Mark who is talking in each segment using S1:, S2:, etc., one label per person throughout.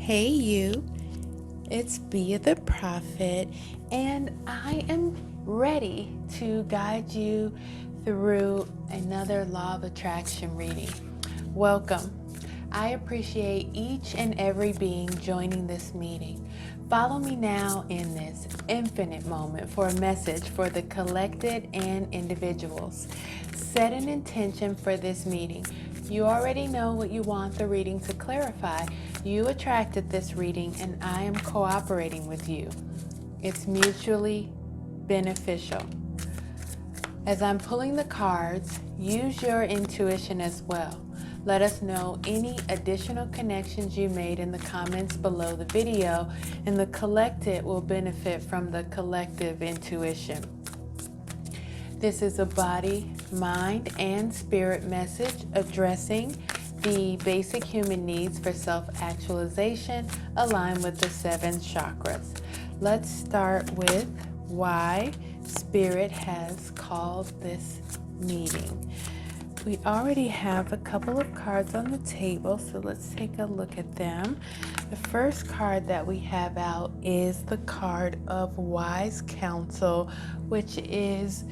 S1: Hey you, it's Bia the Prophet, and I am ready to guide you through another Law of Attraction reading. Welcome. I appreciate each and every being joining this meeting. Follow me now in this infinite moment for a message for the collected and individuals. Set an intention for this meeting. You already know what you want the reading to clarify. You attracted this reading, and I am cooperating with you. It's mutually beneficial. As I'm pulling the cards, use your intuition as well. Let us know any additional connections you made in the comments below the video, and the collected will benefit from the collective intuition. This is a body, mind, and spirit message addressing the basic human needs for self-actualization aligned with the 7 chakras. Let's start with why Spirit has called this meeting. We already have a couple of cards on the table, so let's take a look at them. The first card that we have out is the card of Wise Counsel, which is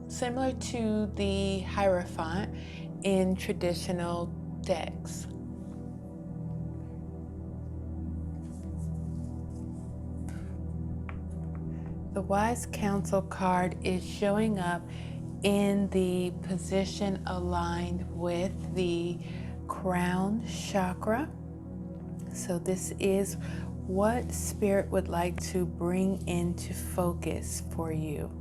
S1: similar to the Hierophant in traditional decks. The Wise Counsel card is showing up in the position aligned with the crown chakra. So this is what Spirit would like to bring into focus for you.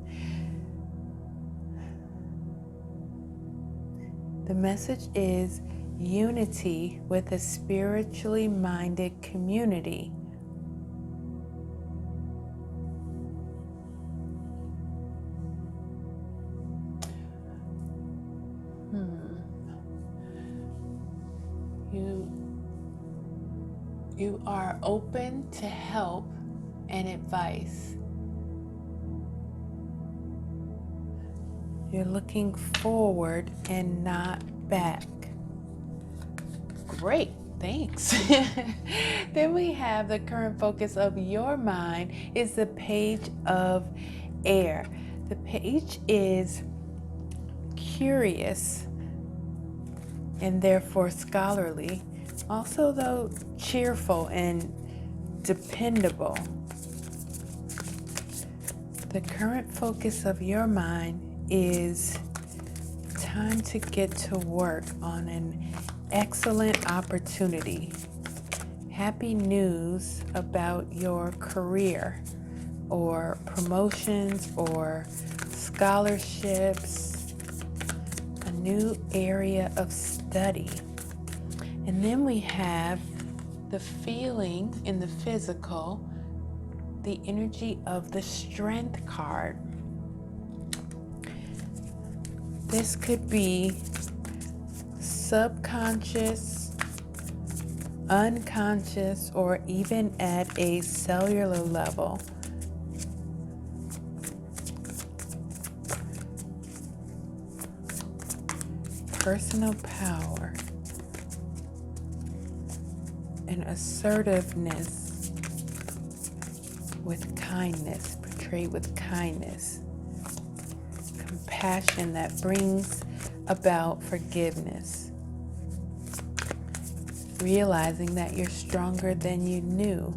S1: The message is unity with a spiritually minded community. You are open to help and advice. You're looking forward and not back. Great, thanks. Then we have the current focus of your mind is the Page of Air. The page is curious and therefore scholarly. Also, though, cheerful and dependable. The current focus of your mind is time to get to work on an excellent opportunity. Happy news about your career or promotions or scholarships, a new area of study. And then we have the feeling in the physical, the energy of the Strength card. This could be subconscious, unconscious, or even at a cellular level. Personal power and assertiveness with kindness, portrayed with kindness. Compassion that brings about forgiveness. Realizing that you're stronger than you knew.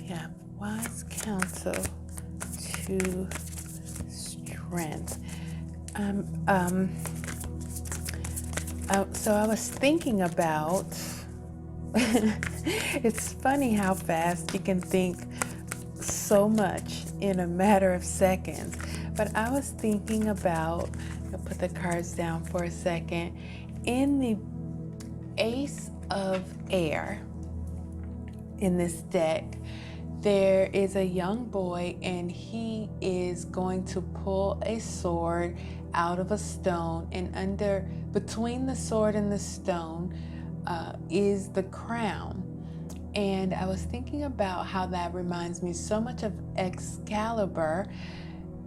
S1: Yeah, Wise Counsel to Strength. So I was thinking about, it's funny how fast you can think so much in a matter of seconds. But I was thinking about, I'll put the cards down for a second, in the Ace of Air in this deck, there is a young boy and he is going to pull a sword out of a stone, and between the sword and the stone is the crown. And I was thinking about how that reminds me so much of Excalibur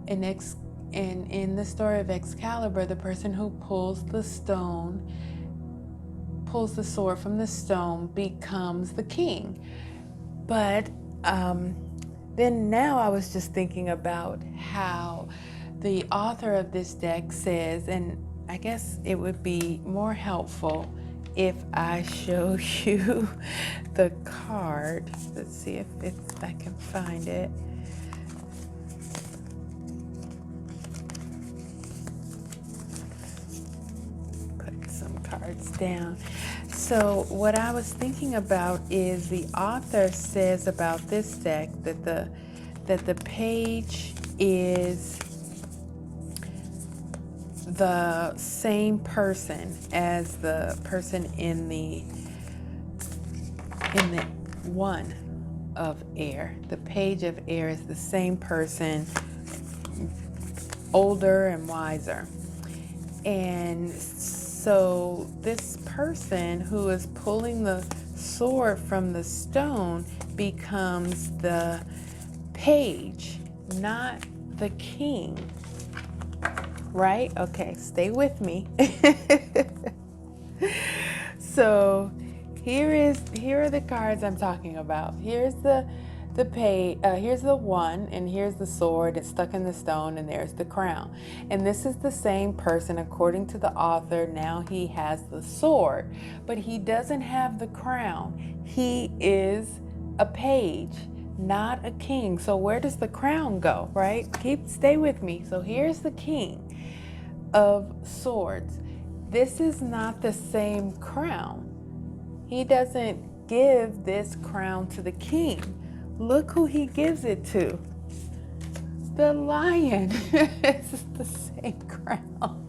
S1: in the story of Excalibur, the person who pulls the sword from the stone becomes the king. But then now I was just thinking about how the author of this deck says, and I guess it would be more helpful if I show you the card. Let's see if I can find it. Put some cards down. So what I was thinking about is the author says about this deck that the page is the same person as the person in the one of air. The page of air is the same person, older and wiser. And so this person who is pulling the sword from the stone becomes the page, not the king. Right? Okay, stay with me. So here are the cards I'm talking about. Here's the page, here's the one, and here's the sword. It's stuck in the stone, and there's the crown. And this is the same person according to the author. Now he has the sword, but he doesn't have the crown. He is a page, not a king. So where does the crown go, right? Stay with me. So here's the king of swords. This is not the same crown. He doesn't give this crown to the king. Look who he gives it to. The lion. It's the same crown.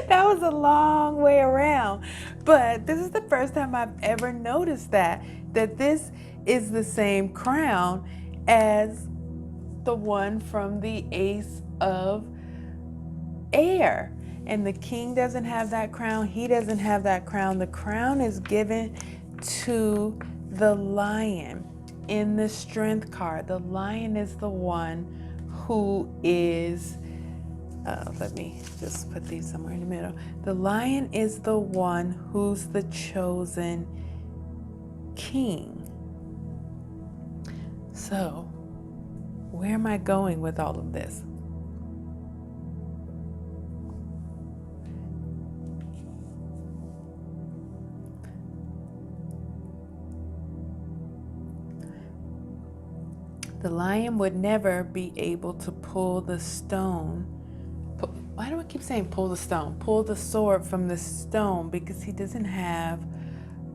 S1: That was a long way around, but this is the first time I've ever noticed that this is the same crown as the one from the Ace of Air. And the king doesn't have that crown. He doesn't have that crown. The crown is given to the lion in the strength card. The lion is the one who is, let me just put these somewhere in the middle. The lion is the one who's the chosen king. So, where am I going with all of this? The lion would never be able to pull the stone. Why do I keep saying pull the stone? Pull the sword from the stone, because he doesn't have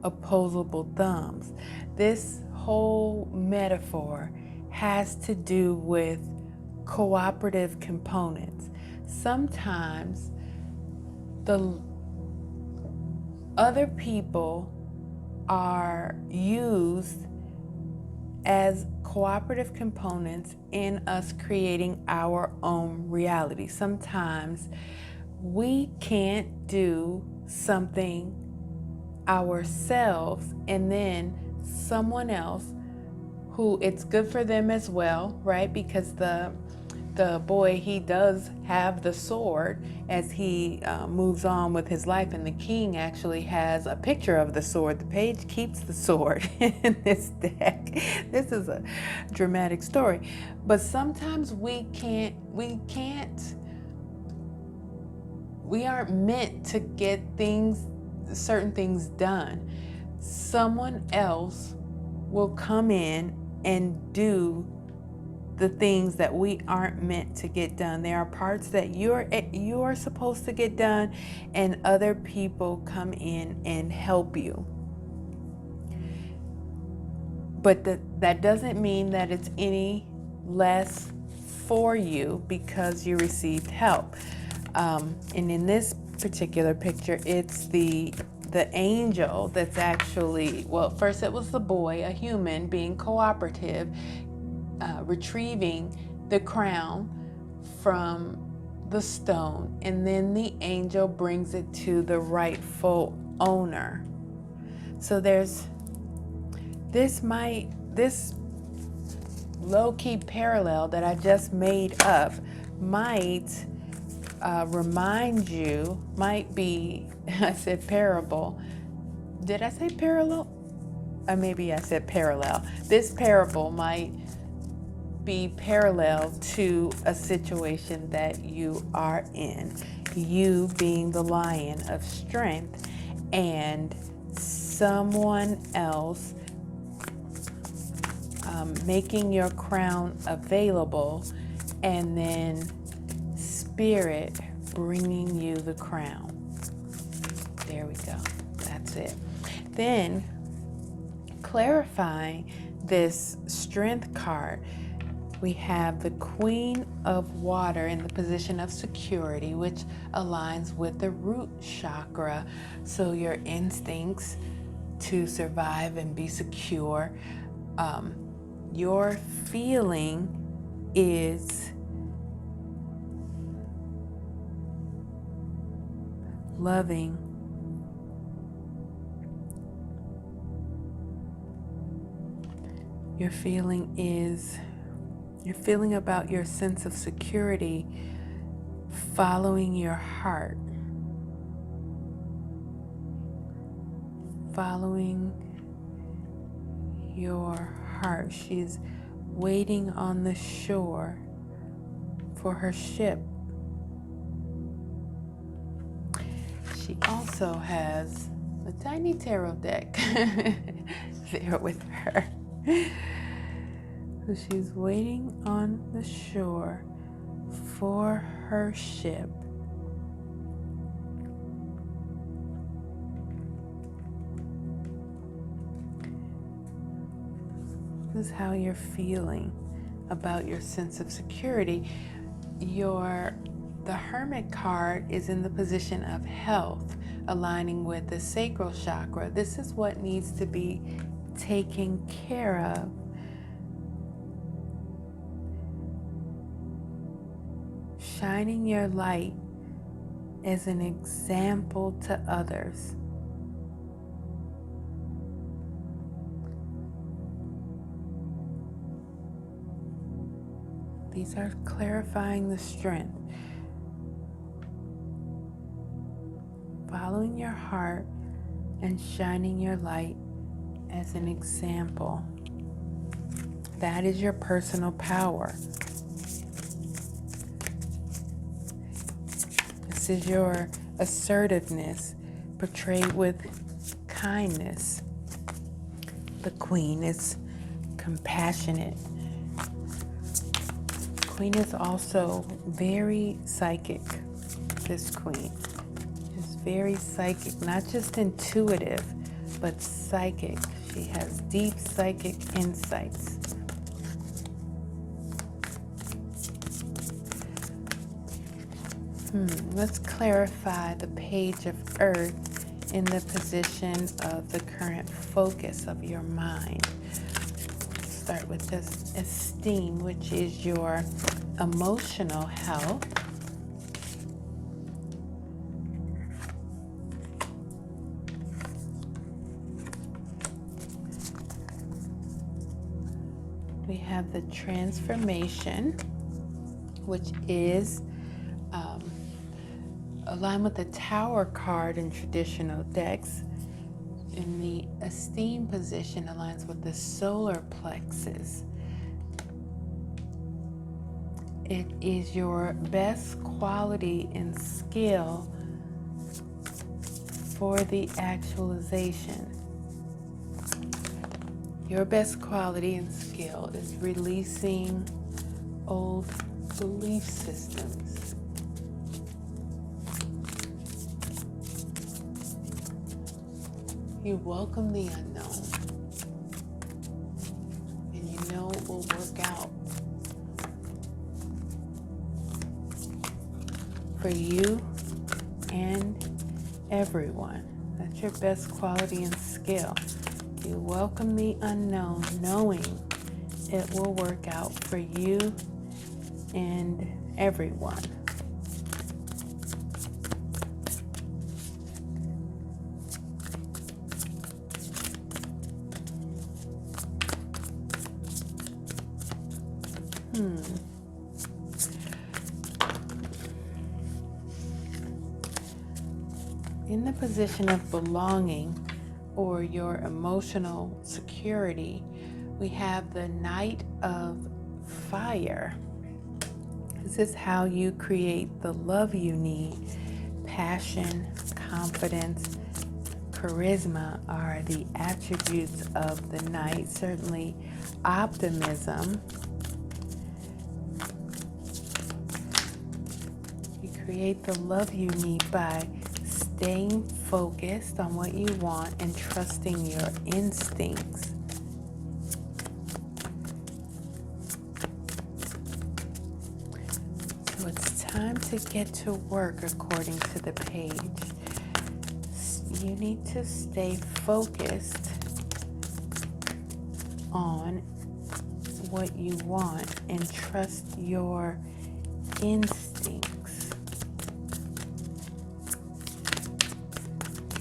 S1: opposable thumbs. This whole metaphor has to do with cooperative components. Sometimes the other people are used as cooperative components in us creating our own reality. Sometimes we can't do something ourselves, and then someone else who it's good for them as well, right? Because the boy, he does have the sword as he moves on with his life, and the king actually has a picture of the sword. The page keeps the sword in this deck. This is a dramatic story, but sometimes we aren't meant to get certain things done. Someone else will come in and do the things that we aren't meant to get done. There are parts that you are supposed to get done, and other people come in and help you. But that doesn't mean that it's any less for you because you received help. And in this particular picture, it's the angel that's actually, well, first it was the boy, a human being cooperative, retrieving the crown from the stone, and then the angel brings it to the rightful owner. So there's this low-key parallel that I just made up might remind you, might be, I said parable. Did I say parallel? Or maybe I said parallel. This parable might be parallel to a situation that you are in. You being the lion of strength and someone else making your crown available, and then Spirit bringing you the crown. There we go. That's it. Then clarifying this strength card, we have the Queen of Water in the position of security, which aligns with the root chakra. So your instincts to survive and be secure. Your feeling is loving. Your feeling about your sense of security, following your heart. Following your heart. She's waiting on the shore for her ship. She also has a tiny tarot deck there with her. So she's waiting on the shore for her ship. This is how you're feeling about your sense of security. The Hermit card is in the position of health, aligning with the sacral chakra. This is what needs to be taken care of. Shining your light as an example to others. These are clarifying the strength. Following your heart and shining your light as an example. That is your personal power. This is your assertiveness portrayed with kindness. The Queen is compassionate. Queen is also very psychic. This Queen is very psychic, not just intuitive, but psychic. She has deep psychic insights. Let's clarify the Page of Earth in the position of the current focus of your mind. Start with this esteem, which is your emotional health. We have the transformation, which is aligned with the Tower card in traditional decks. In the esteem position aligns with the solar plexus. It is your best quality and skill for the actualization. Your best quality and skill is releasing old belief systems. You welcome the unknown, and you know it will work out for you and everyone. That's your best quality and skill. You welcome the unknown, knowing it will work out for you and everyone. in the position of belonging or your emotional security, we have the Knight of Fire. This is how you create the love you need. Passion, confidence, charisma are the attributes of the Knight. Certainly optimism. You create the love you need by staying focused on what you want and trusting your instincts. So it's time to get to work according to the page. You need to stay focused on what you want and trust your instincts.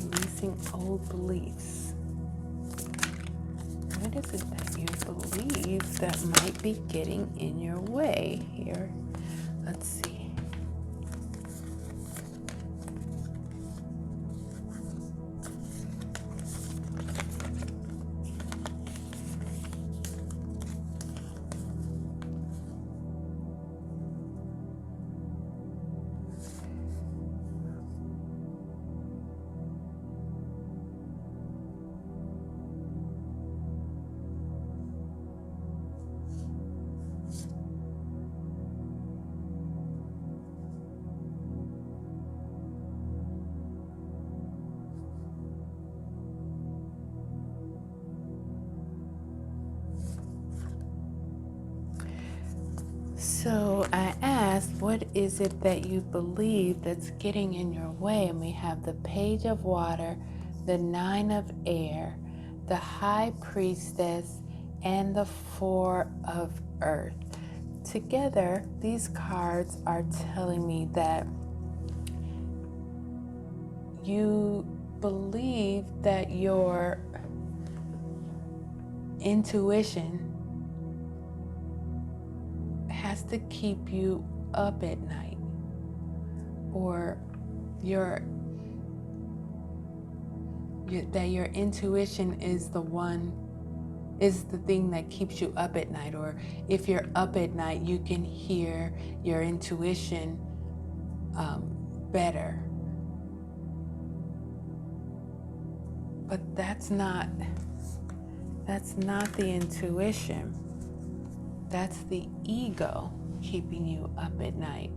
S1: Releasing old beliefs. What is it that you believe that might be getting in your way here? Let's see. So I asked, what is it that you believe that's getting in your way? And we have the Page of Water, the Nine of Air, the High Priestess, and the Four of Earth. Together, these cards are telling me that you believe that your intuition has to keep you up at night, or that your intuition is the thing that keeps you up at night. Or if you're up at night, you can hear your intuition better. But that's not the intuition. That's the ego keeping you up at night.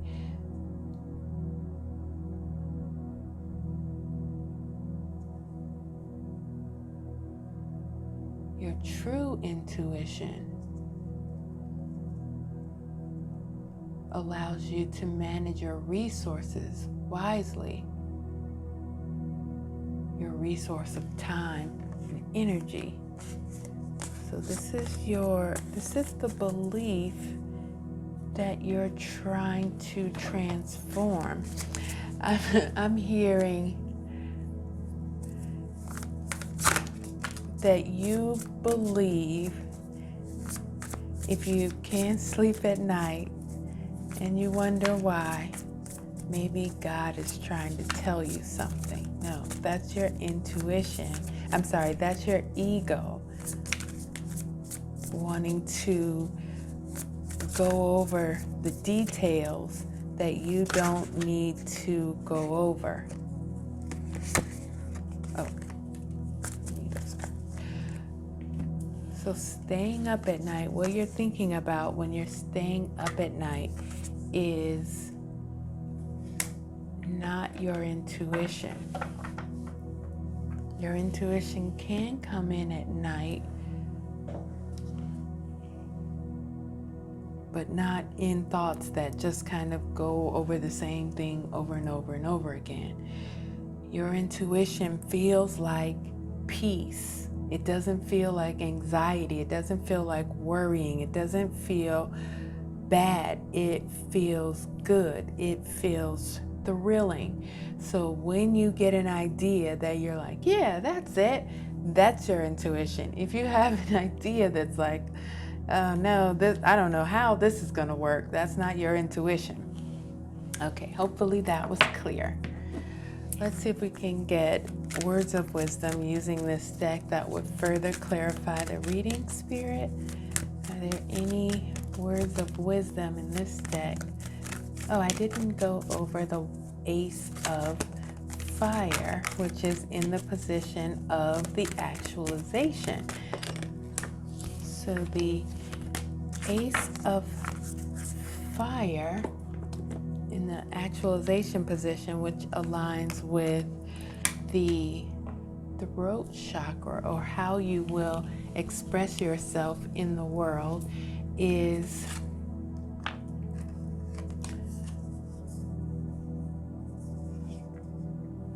S1: Your true intuition allows you to manage your resources wisely. Your resource of time and energy. So this is the belief that you're trying to transform. I'm hearing that you believe if you can't sleep at night and you wonder why, maybe God is trying to tell you something. No, that's your intuition. I'm sorry, that's your ego wanting to go over the details that you don't need to go over. Oh, so staying up at night, what you're thinking about when you're staying up at night is not your intuition. Your intuition can come in at night, but not in thoughts that just kind of go over the same thing over and over and over again. Your intuition feels like peace. It doesn't feel like anxiety. It doesn't feel like worrying. It doesn't feel bad. It feels good. It feels thrilling. So when you get an idea that you're like, yeah, that's it, that's your intuition. If you have an idea that's like, no, I don't know how this is going to work, that's not your intuition. Okay, hopefully that was clear. Let's see if we can get words of wisdom using this deck that would further clarify the reading, Spirit. Are there any words of wisdom in this deck? Oh, I didn't go over the Ace of Fire, which is in the position of the actualization. So the Ace of Fire in the actualization position, which aligns with the throat chakra, or how you will express yourself in the world, is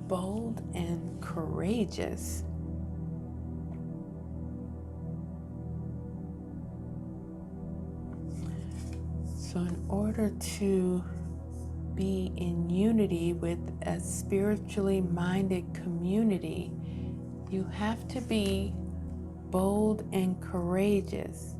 S1: bold and courageous. So in order to be in unity with a spiritually minded community, you have to be bold and courageous.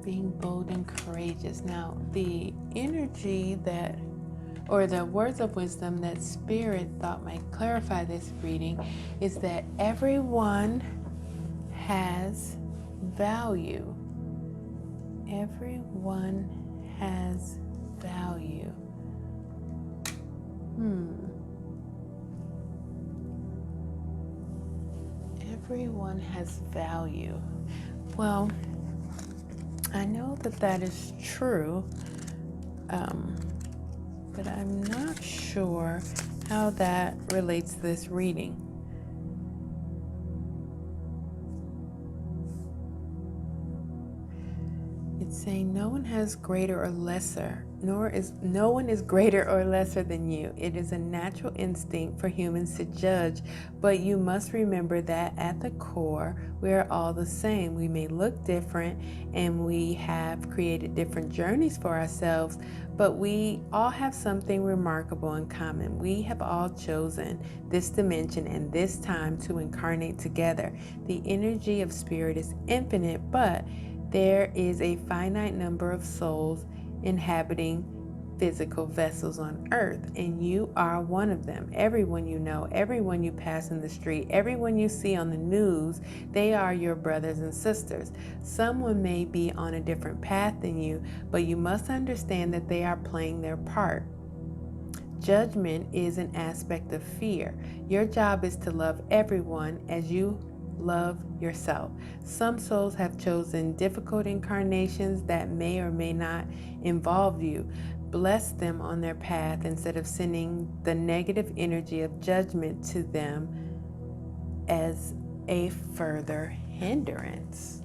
S1: Being bold and courageous. Now, the energy that, or the words of wisdom that Spirit thought might clarify this reading, is that everyone has value. Everyone has value. Everyone has value. Well, I know that that is true, but I'm not sure how that relates to this reading. It's saying no one has greater or lesser, no one is greater or lesser than you. It is a natural instinct for humans to judge, but you must remember that at the core, we are all the same. We may look different and we have created different journeys for ourselves, but we all have something remarkable in common. We have all chosen this dimension and this time to incarnate together. The energy of Spirit is infinite, but there is a finite number of souls inhabiting physical vessels on earth, and you are one of them. Everyone you know, everyone you pass in the street, everyone you see on the news, they are your brothers and sisters. Someone may be on a different path than you, but you must understand that they are playing their part. Judgment is an aspect of fear. Your job is to love everyone as you love yourself. Some souls have chosen difficult incarnations that may or may not involve you. Bless them on their path instead of sending the negative energy of judgment to them as a further hindrance.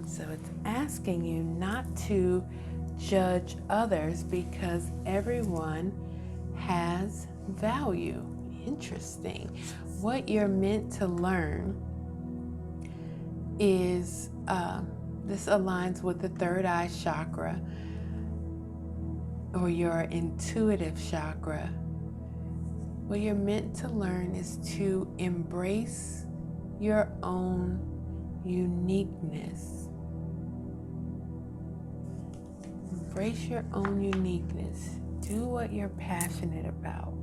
S1: So it's asking you not to judge others because everyone has value. Interesting. What you're meant to learn is, this aligns with the third eye chakra, or your intuitive chakra. What you're meant to learn is to embrace your own uniqueness. Embrace your own uniqueness. Do what you're passionate about.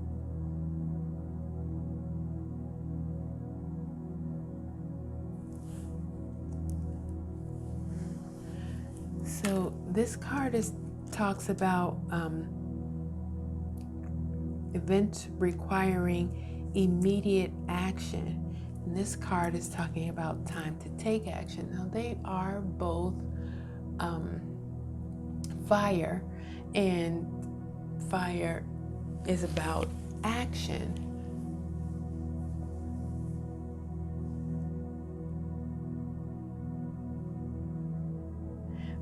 S1: So this card talks about events requiring immediate action. And this card is talking about time to take action. Now they are both fire, and fire is about action.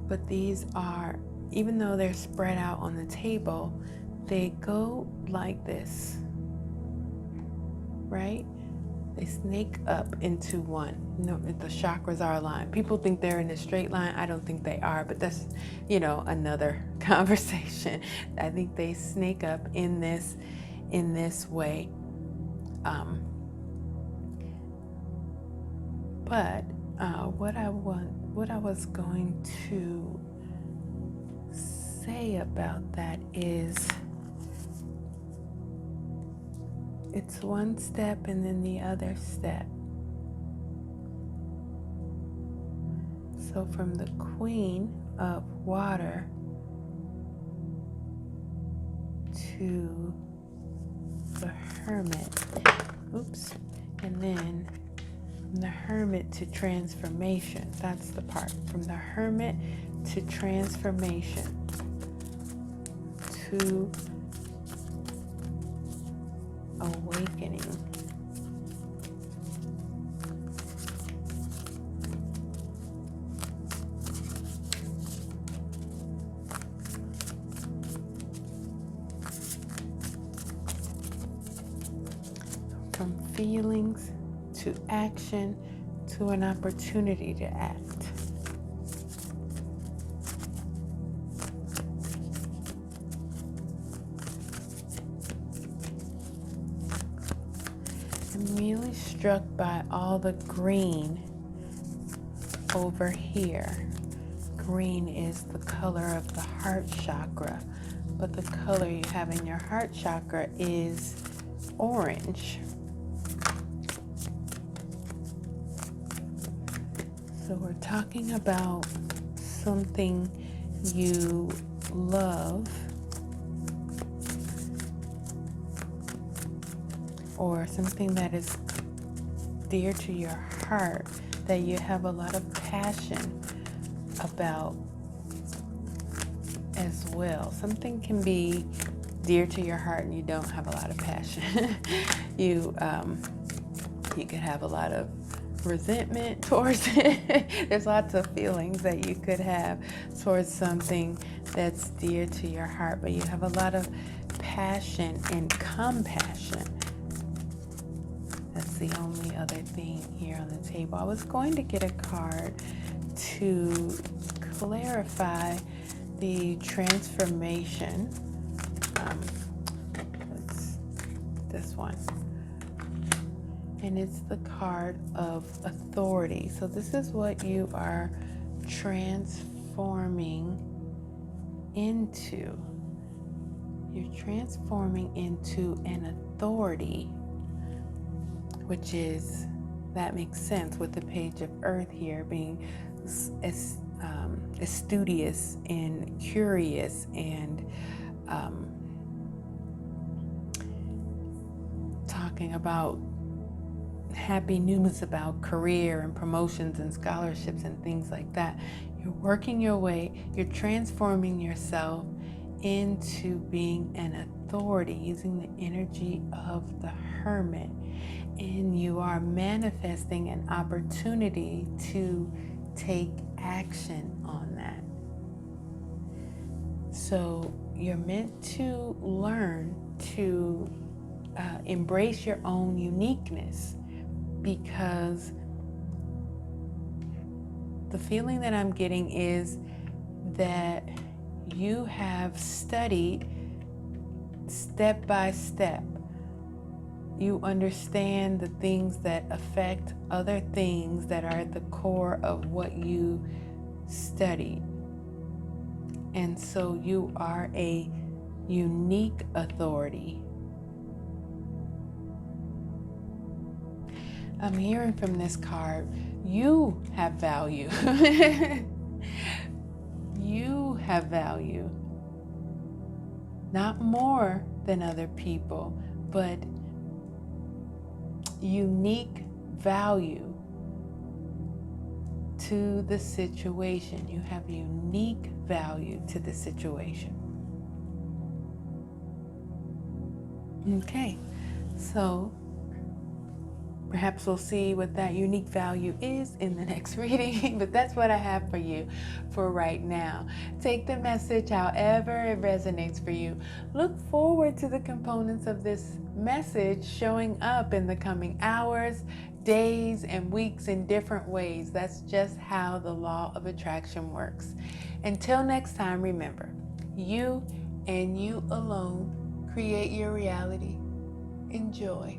S1: But these are, even though they're spread out on the table, they go like this, right? They snake up into one. No, the chakras are aligned. People think they're in a straight line. I don't think they are, but that's, another conversation. I think they snake up in this way. But what I was going to say about that is, it's one step and then the other step. So from the Queen of Water to the Hermit. Oops. And then from the Hermit to transformation. That's the part. From the Hermit to transformation to awakening. From feelings to action to an opportunity to act. I'm really struck by all the green over here. Green is the color of the heart chakra, but the color you have in your heart chakra is orange. So we're talking about something you love, or something that is dear to your heart, that you have a lot of passion about as well. Something can be dear to your heart and you don't have a lot of passion. You could have a lot of resentment towards it. There's lots of feelings that you could have towards something that's dear to your heart, but you have a lot of passion and compassion. That's the only other thing here on the table. I was going to get a card to clarify the transformation. It's this one. And it's the card of authority. So this is what you are transforming into. You're transforming into an authority, which is, that makes sense with the Page of Earth here being studious and curious and talking about happy news about career and promotions and scholarships and things like that. You're working your way, you're transforming yourself into being an authority using the energy of the Hermit, and you are manifesting an opportunity to take action on that. So you're meant to learn to embrace your own uniqueness, because the feeling that I'm getting is that you have studied step by step. You understand the things that affect other things that are at the core of what you studied. And so you are a unique authority. I'm hearing from this card, you have value. You have value. Not more than other people, but unique value to the situation. You have unique value to the situation. Okay, so Perhaps we'll see what that unique value is in the next reading, but that's what I have for you for right now. Take the message however it resonates for you. Look forward to the components of this message showing up in the coming hours, days, and weeks in different ways. That's just how the law of attraction works. Until next time, remember, you and you alone create your reality. Enjoy.